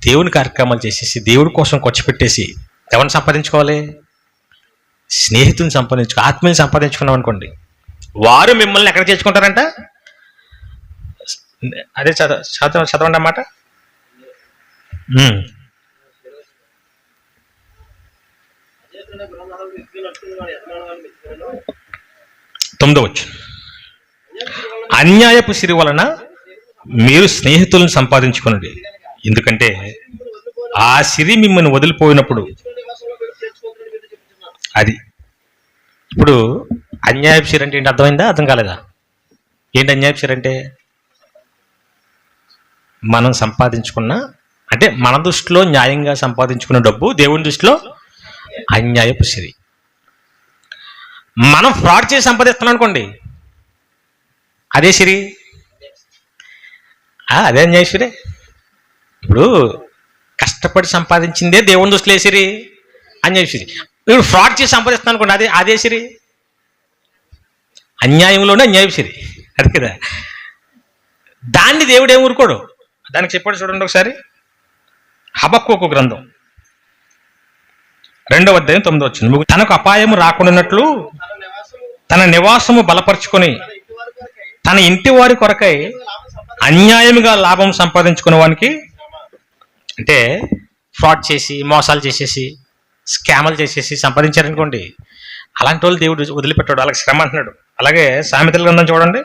దేవుని కార్యక్రమాలు చేసేసి, దేవుడి కోసం ఖర్చు పెట్టేసి ఎవరిని సంపాదించుకోవాలి? స్నేహితుని సంపాదించుకో, ఆత్మీయుని సంపాదించుకున్నాం అనుకోండి, వారు మిమ్మల్ని ఎక్కడ చేర్చుకుంటారంట? అదే చదవండి అన్నమాట. తొమ్మిదవచ్చు. అన్యాయపు సిరి వలన మీరు స్నేహితులను సంపాదించుకునండి, ఎందుకంటే ఆ సిరి మిమ్మల్ని వదిలిపోయినప్పుడు అది. ఇప్పుడు అన్యాయపు సిరి అంటే ఏంటి అర్థమైందా? అర్థం కాలేదా? ఏంటి అన్యాయపు సిరి అంటే? మనం సంపాదించుకున్న, అంటే మన దృష్టిలో న్యాయంగా సంపాదించుకున్న డబ్బు దేవుని దృష్టిలో అన్యాయపు సిరి. మనం ఫ్రాడ్ చేసి సంపాదిస్తున్నాం అనుకోండి, అదే సిరి, అదే అన్యాయ సిరే. ఇప్పుడు కష్టపడి సంపాదించిందే దేవుని దృష్టిలో ఏ సిరి? అన్యాయ సిరి. ఇప్పుడు ఫ్రాడ్ చేసి సంపాదిస్తున్నాను అనుకోండి, అదే సిరి, అన్యాయంలోనే అన్యాయపు సిరి, అది కదా. దాన్ని దేవుడు ఏం ఊరుకోడు. దానికి చెప్పాడు చూడండి ఒకసారి, హబక్కూకు గ్రంథం 2వ అధ్యాయం 9వ వచనం. తనకు అపాయము రాకుండానట్లు తన నివాసము బలపరుచుకొని తన ఇంటి వారి కొరకై అన్యాయముగా లాభం సంపాదించుకునే వానికి, అంటే ఫ్రాడ్ చేసి మోసాలు చేసేసి స్కాములు చేసేసి సంపాదించారనుకోండి, అలాంటి వాళ్ళు దేవుడు వదిలిపెట్టాడు, అలాగే శ్రమ అంటున్నాడు. అలాగే సామెతల గ్రంథం చూడండి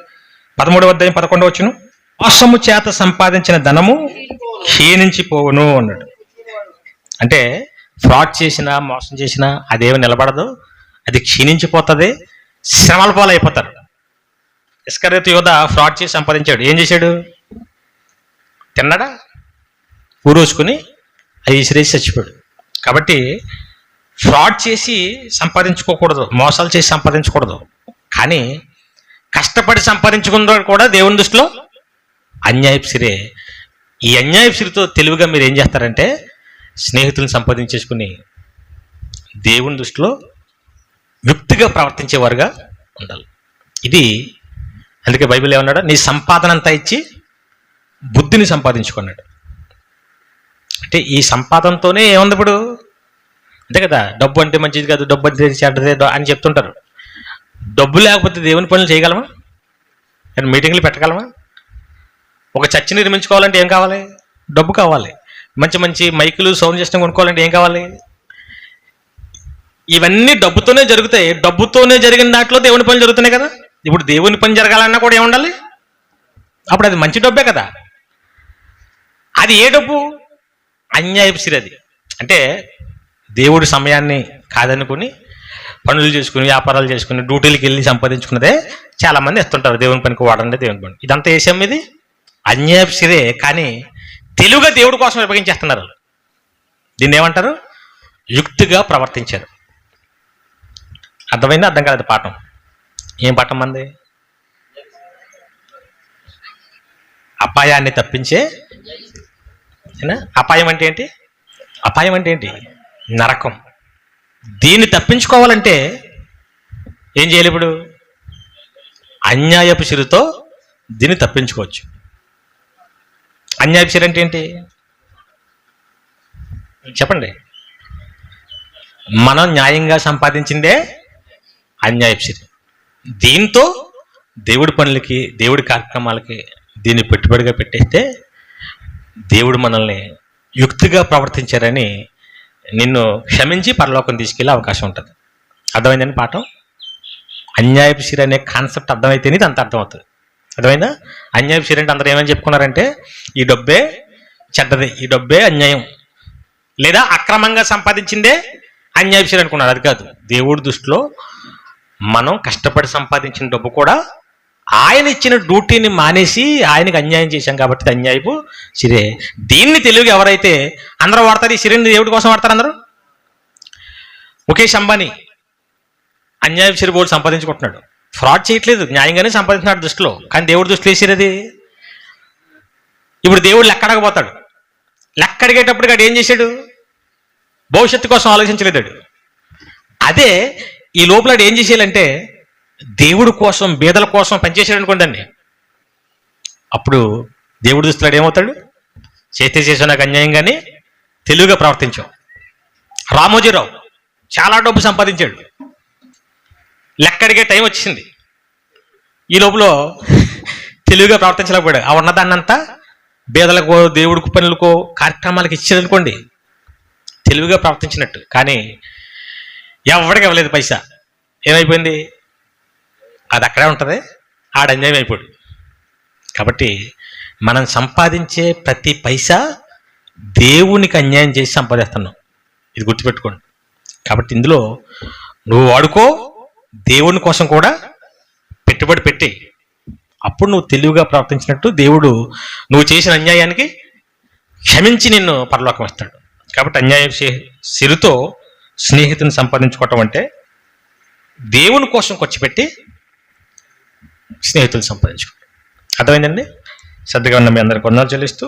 13వ అధ్యాయం 11వ వచనం. మోసము చేత సంపాదించిన ధనము క్షీణించిపోవును అన్నాడు. అంటే ఫ్రాడ్ చేసినా మోసం చేసినా అదేమి నిలబడదు, అది క్షీణించిపోతుంది, శ్రమల పాలు అయిపోతారు. ఇస్కరియోతు యోధ ఫ్రాడ్ చేసి సంపాదించాడు, ఏం చేశాడు? తిన్నాడా? ఊరోసుకుని అవి విసిరేసి చచ్చిపోయాడు. కాబట్టి ఫ్రాడ్ చేసి సంపాదించుకోకూడదు, మోసాలు చేసి సంపాదించకూడదు. కానీ కష్టపడి సంపాదించుకున్న కూడా దేవుని దృష్టిలో అన్యాయపు సిరే. ఈ అన్యాయపు సిరితో తెలివిగా మీరు ఏం చేస్తారంటే స్నేహితులను సంపాదించేసుకుని దేవుని దృష్టిలో యుక్తిగా ప్రవర్తించేవారుగా ఉండాలి. ఇది అందుకే బైబిల్ ఏమన్నాడు? నీ సంపాదన అంతా ఇచ్చి బుద్ధిని సంపాదించుకున్నాడు. అంటే ఈ సంపాదనతోనే ఏముంది ఇప్పుడు? అంతే కదా, డబ్బు అంటే మంచిది కాదు, డబ్బు అంటే చెడ్డదే అని చెప్తుంటారు. డబ్బు లేకపోతే దేవుని పనులు చేయగలమా? మీటింగ్లు పెట్టగలమా? ఒక చర్చ్ నిర్మించుకోవాలంటే ఏం కావాలి? డబ్బు కావాలి. మంచి మంచి మైకులు, సౌండ్ సిస్టమ్ కొనుక్కోవాలంటే ఏం కావాలి? ఇవన్నీ డబ్బుతోనే జరుగుతాయి. డబ్బుతోనే జరిగిన దాంట్లో దేవుని పనులు జరుగుతున్నాయి కదా. ఇప్పుడు దేవుని పని జరగాలన్నా కూడా ఏముండాలి? అప్పుడు అది మంచి డబ్బే కదా. అది ఏ డబ్బు? అన్యాయపు సిరి. అది అంటే దేవుడి సమయాన్ని కాదనుకుని పనులు చేసుకుని, వ్యాపారాలు చేసుకుని, డ్యూటీలకు వెళ్ళి సంపాదించుకున్నదే చాలా మంది ఇస్తుంటారు. దేవుని పనికి వాడండి, దేవుని పని. ఇదంతా వేసాం, ఇది అన్యాయపు సిరే. కానీ తెలుగుగా దేవుడి కోసం విభజించేస్తున్నారు. దీన్ని ఏమంటారు? యుక్తిగా ప్రవర్తించారు. అర్థమైందా? అర్థం కాదు పాఠం. ఏం పాఠం మంది? అపాయాన్ని తప్పించే. అపాయం అంటే ఏంటి? అపాయం అంటే ఏంటి? నరకం. దీన్ని తప్పించుకోవాలంటే ఏం చేయాలి? ఇప్పుడు అన్యాయపు సిరితో దీన్ని తప్పించుకోవచ్చు. అన్యాయపు సిరి అంటే ఏంటి చెప్పండి? మనం న్యాయంగా సంపాదించిందే అన్యాయపు సిరి. దీంతో దేవుడి పనులకి, దేవుడి కార్యక్రమాలకి దీన్ని పెట్టుబడిగా పెట్టేస్తే దేవుడు మనల్ని యుక్తిగా ప్రవర్తించారని నిన్ను క్షమించి పరలోకం తీసుకెళ్ళే అవకాశం ఉంటుంది. అర్థమైందని పాఠం? అన్యాయపు సిరి అనే కాన్సెప్ట్ అర్థమైతేనే ఇది అంత అర్థమవుతుంది. అర్థమైందా? అన్యాయపు సిరి అంటే అందరూ ఏమని చెప్పుకున్నారంటే ఈ డబ్బే చెడ్డది, ఈ డబ్బే అన్యాయం, లేదా అక్రమంగా సంపాదించిందే అన్యాయపు సిరి అనుకున్నారు. అది కాదు. దేవుడి దృష్టిలో మనం కష్టపడి సంపాదించిన డబ్బు కూడా ఆయన ఇచ్చిన డ్యూటీని మానేసి ఆయనకి అన్యాయం చేశాం కాబట్టి ఇది అన్యాయపు సిరే. దీన్ని తెలివిగా ఎవరైతే అందరూ వాడతారు, ఈ సిరిని దేవుడి కోసం వాడతారు అందరూ. ముఖేష్ అంబానీ అన్యాయపు సిరి బోర్డు సంపాదించుకుంటున్నాడు. ఫ్రాడ్ చేయట్లేదు, న్యాయంగానే సంపాదించినాడు దృష్టిలో. కానీ దేవుడి దృష్టిలో వేసిరది. ఇప్పుడు దేవుడు లెక్కడకపోతాడు. లెక్కడిగేటప్పటికి వాడు ఏం చేశాడు? భవిష్యత్తు కోసం ఆలోచించలేదాడు. అదే ఈ లోపల ఏం చేసేయాలంటే దేవుడి కోసం, బీదల కోసం పనిచేసాడు అనుకోండి. అప్పుడు దేవుడు దృష్టిలో ఏమవుతాడు? చేసే నాకు అన్యాయం కానీ తెలివిగా ప్రవర్తించాం. రామోజీరావు చాలా డబ్బు సంపాదించాడు. లెక్కడిగే టైం వచ్చింది. ఈ లోపల తెలివిగా ప్రవర్తించలేకపోయాడు. ఆ ఉన్నదాన్నంతా బీదలకో, దేవుడికి పనులకో, కార్యక్రమాలకు ఇచ్చాడనుకోండి, తెలివిగా ప్రవర్తించినట్టు. కానీ ఎవడికి ఇవ్వలేదు పైసా, ఏమైపోయింది? అది అక్కడే ఉంటుంది, ఆడ అన్యాయం అయిపోయాడు. కాబట్టి మనం సంపాదించే ప్రతి పైసా దేవునికి అన్యాయం చేసి సంపాదిస్తున్నాం, ఇది గుర్తుపెట్టుకోండి. కాబట్టి ఇందులో నువ్వు వాడుకో, దేవుని కోసం కూడా పెట్టుబడి పెట్టి, అప్పుడు నువ్వు తెలివిగా ప్రవర్తించినట్టు దేవుడు నువ్వు చేసిన అన్యాయానికి క్షమించి నిన్ను పరలోకం ఇస్తాడు. కాబట్టి అన్యాయం సిరుతో స్నేహితుని సంపాదించుకోవటం అంటే దేవుని కోసం ఖర్చు పెట్టి స్నేహితులు సంపాదించుకోవడం. అర్థమైందండి? శ్రద్ధగా ఉన్న మీ అందరికి వందనాలు చెల్లిస్తూ